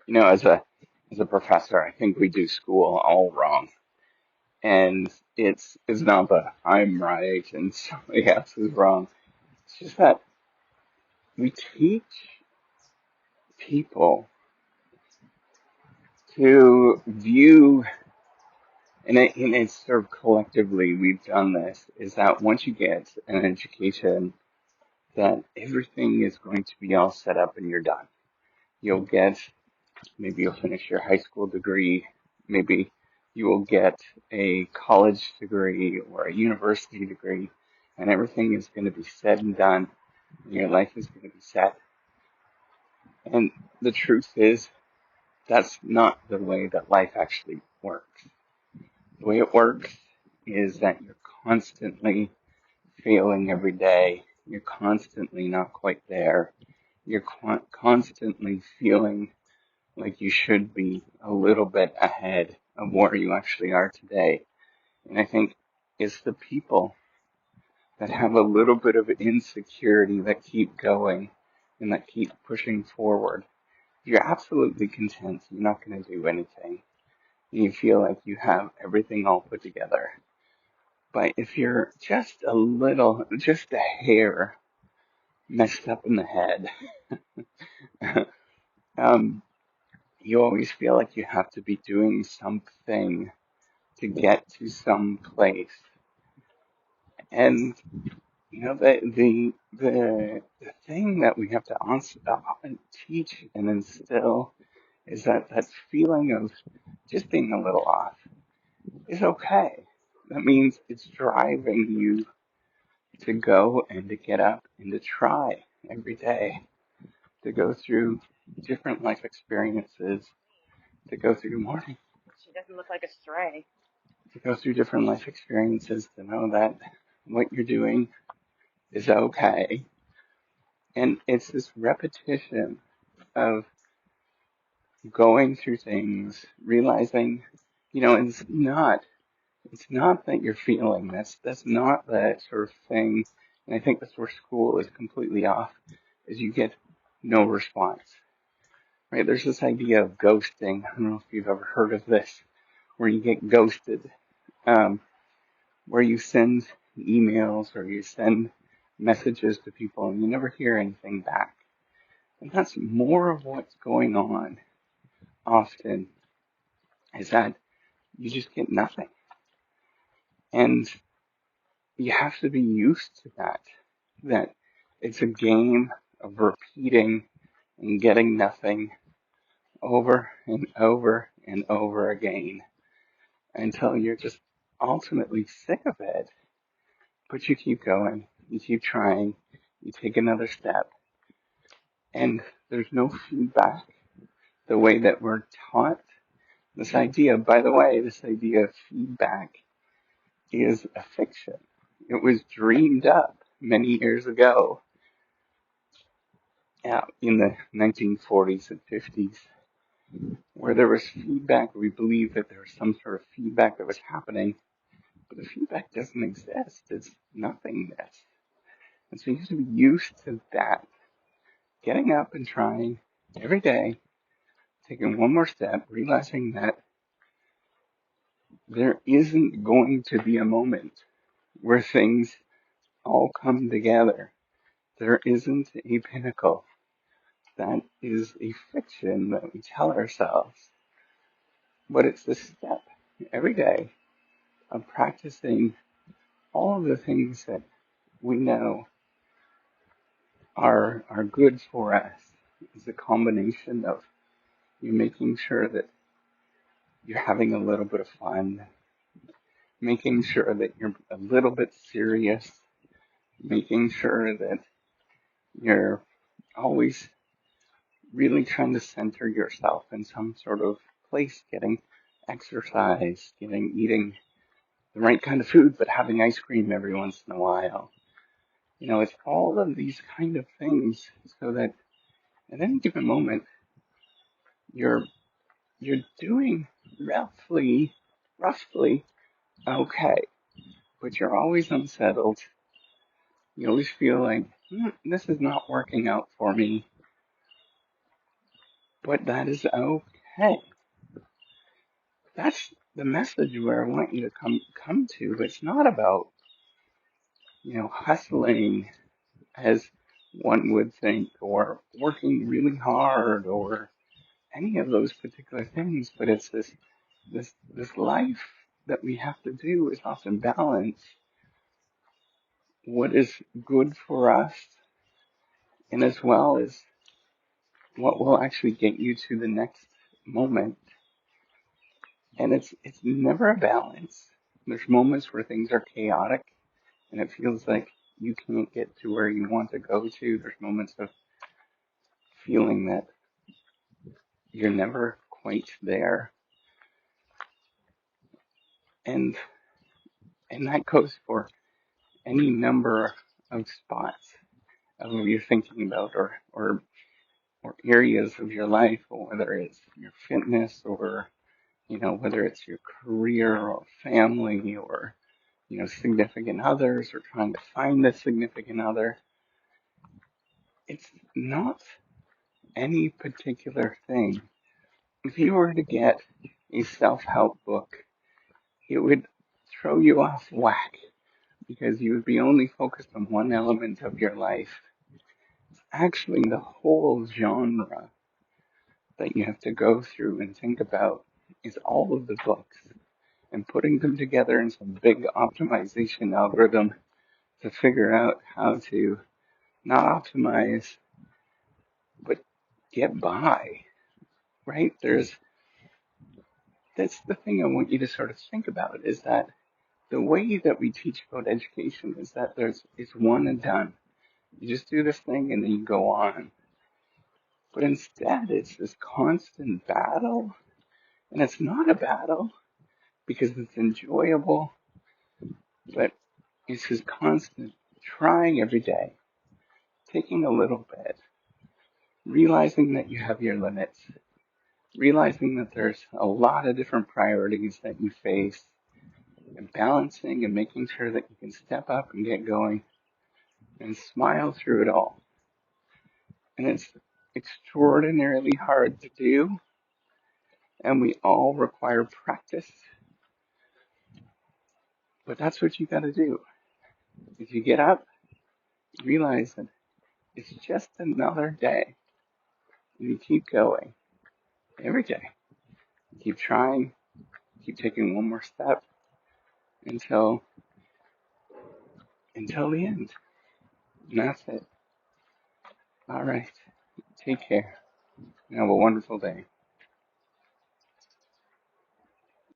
As a professor, I think we do school all wrong. And it's not that I'm right and somebody else is wrong. It's just that we teach people to view, and it's sort of collectively we've done this, is that once you get an education, that everything is going to be all set up and you're done. You'll get, maybe you'll finish your high school degree, maybe you will get a college degree or a university degree, and everything is going to be said and done, and your life is going to be set. And the truth is, that's not the way that life actually works. The way it works is that you're constantly failing every day. You're constantly not quite there. You're constantly feeling like you should be a little bit ahead of where you actually are today. And I think it's the people that have a little bit of insecurity that keep going and that keep pushing forward. You're absolutely content. You're not going to do anything. You feel like you have everything all put together. But if you're just a little, just a hair messed up in the head, um, you always feel like you have to be doing something to get to some place. And the thing that we have to teach and instill is that feeling of just being a little off is okay. That means it's driving you to go and to get up and to try every day, to go through different life experiences, to go through morning, She doesn't look like a stray. to go through different life experiences, to know that what you're doing is okay. And it's this repetition of going through things, realizing, it's not that you're feeling this. That's not that sort of thing. And I think that's where school is completely off, is you get no response. Right? There's this idea of ghosting. I don't know if you've ever heard of this, where you get ghosted, um, where you send emails or you send messages to people and you never hear anything back. And that's more of what's going on often, is that you just get nothing. And you have to be used to that it's a game of repeating and getting nothing over and over and over again until you're just ultimately sick of it. But you keep going, you keep trying, you take another step, and there's no feedback the way that we're taught. This idea, by the way, this idea of feedback is a fiction. It was dreamed up many years ago, in the 1940s and 50s, where there was feedback. We believed that there was some sort of feedback that was happening, but the feedback doesn't exist. It's nothingness. And so you have to be used to that, getting up and trying every day, taking one more step, realizing that there isn't going to be a moment where things all come together. There isn't a pinnacle. That is a fiction that we tell ourselves. But it's the step every day of practicing all of the things that we know are good for us. It's a combination of you making sure that you're having a little bit of fun, making sure that you're a little bit serious, making sure that you're always really trying to center yourself in some sort of place, getting exercise, eating the right kind of food, but having ice cream every once in a while. It's all of these kind of things so that at any given moment you're you're doing roughly okay, but you're always unsettled. You always feel like this is not working out for me. but that is okay. That's the message where I want you to come to. It's not about, hustling as one would think, or working really hard, or any of those particular things, but it's this life that we have to do is often balance what is good for us and as well as what will actually get you to the next moment. And it's never a balance. There's moments where things are chaotic and it feels like you can't get to where you want to go to. There's moments of feeling that you're never quite there. And and that goes for any number of spots of what you're thinking about or areas of your life, or whether it's your fitness or whether it's your career or family or significant others or trying to find a significant other. It's not any particular thing. If you were to get a self-help book, it would throw you off whack because you would be only focused on one element of your life. Actually, the whole genre that you have to go through and think about is all of the books and putting them together in some big optimization algorithm to figure out how to not optimize, but get by, right? That's the thing I want you to sort of think about is that the way that we teach about education is that it's one and done. You just do this thing and then you go on. But instead, it's this constant battle. And it's not a battle because it's enjoyable, but it's this constant trying every day, taking a little bit, realizing that you have your limits, realizing that there's a lot of different priorities that you face, and balancing and making sure that you can step up and get going and smile through it all. And it's extraordinarily hard to do, and we all require practice, but that's what you got to do. If you get up, realize that it's just another day, and you keep going every day. Keep trying, keep taking one more step until the end. And that's it. All right. Take care. And have a wonderful day.